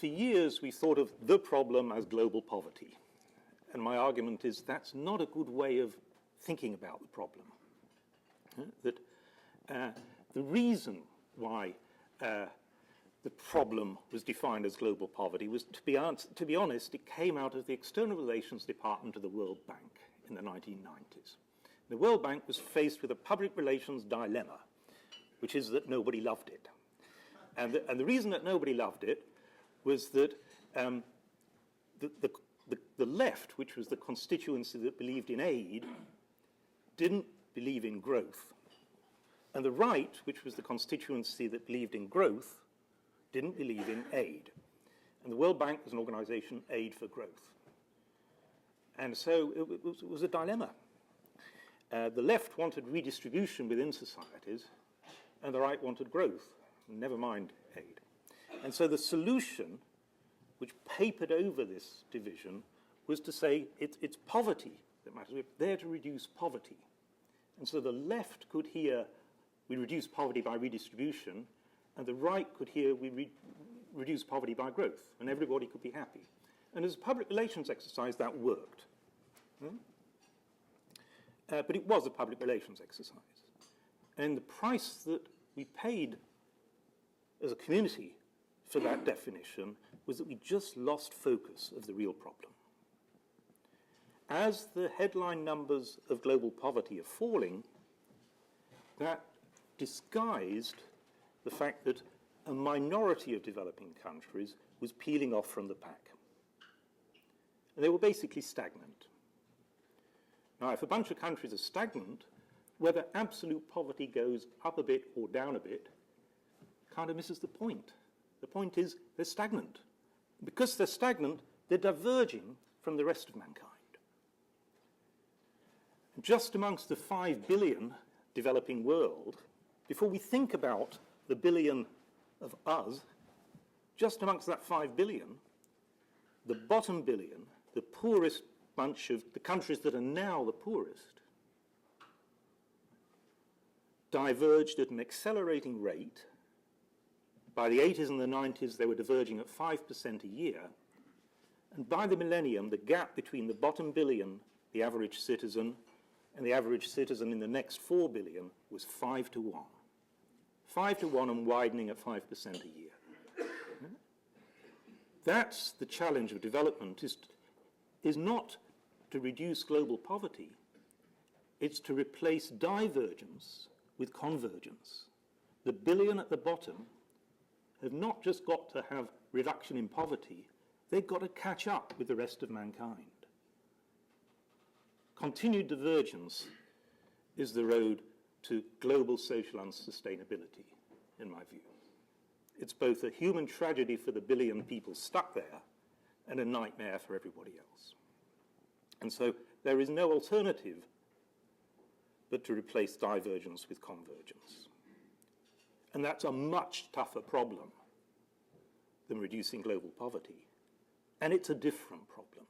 for years, we thought of the problem as global poverty. And my argument is that's not a good way of thinking about the problem. That the reason why the problem was defined as global poverty was, to be honest, it came out of the External Relations Department of the World Bank in the 1990s. The World Bank was faced with a public relations dilemma, which is that nobody loved it. And the reason that nobody loved it was that the left, which was the constituency that believed in aid, didn't believe in growth. And the right, which was the constituency that believed in growth, didn't believe in aid. And the World Bank was an organization, Aid for Growth. And so it was a dilemma. The left wanted redistribution within societies, and the right wanted growth, never mind aid. And so the solution, which papered over this division, was to say it's poverty that matters. We're there to reduce poverty. And so the left could hear we reduce poverty by redistribution, and the right could hear we reduce poverty by growth, and everybody could be happy. And as a public relations exercise, that worked. But it was a public relations exercise. And the price that we paid as a community for that definition was that we just lost focus of the real problem. As the headline numbers of global poverty are falling, that disguised the fact that a minority of developing countries was peeling off from the pack. And they were basically stagnant. Now, if a bunch of countries are stagnant, whether absolute poverty goes up a bit or down a bit kind of misses the point. The point is they're stagnant. Because they're stagnant, they're diverging from the rest of mankind. Just amongst the 5 billion developing world, before we think about the billion of us, just amongst that 5 billion, the bottom billion, the poorest bunch of the countries that are now the poorest, diverged at an accelerating rate. By the 80s and the 90s, they were diverging at 5% a year. And by the millennium, the gap between the bottom billion, the average citizen, and the average citizen in the next 4 billion was 5 to 1. 5 to 1 and widening at 5% a year. That's the challenge of development, is not to reduce global poverty. It's to replace divergence with convergence. The billion at the bottom have not just got to have reduction in poverty, they've got to catch up with the rest of mankind. Continued divergence is the road to global social unsustainability, in my view. It's both a human tragedy for the billion people stuck there and a nightmare for everybody else. And so there is no alternative but to replace divergence with convergence. And that's a much tougher problem than reducing global poverty. And it's a different problem.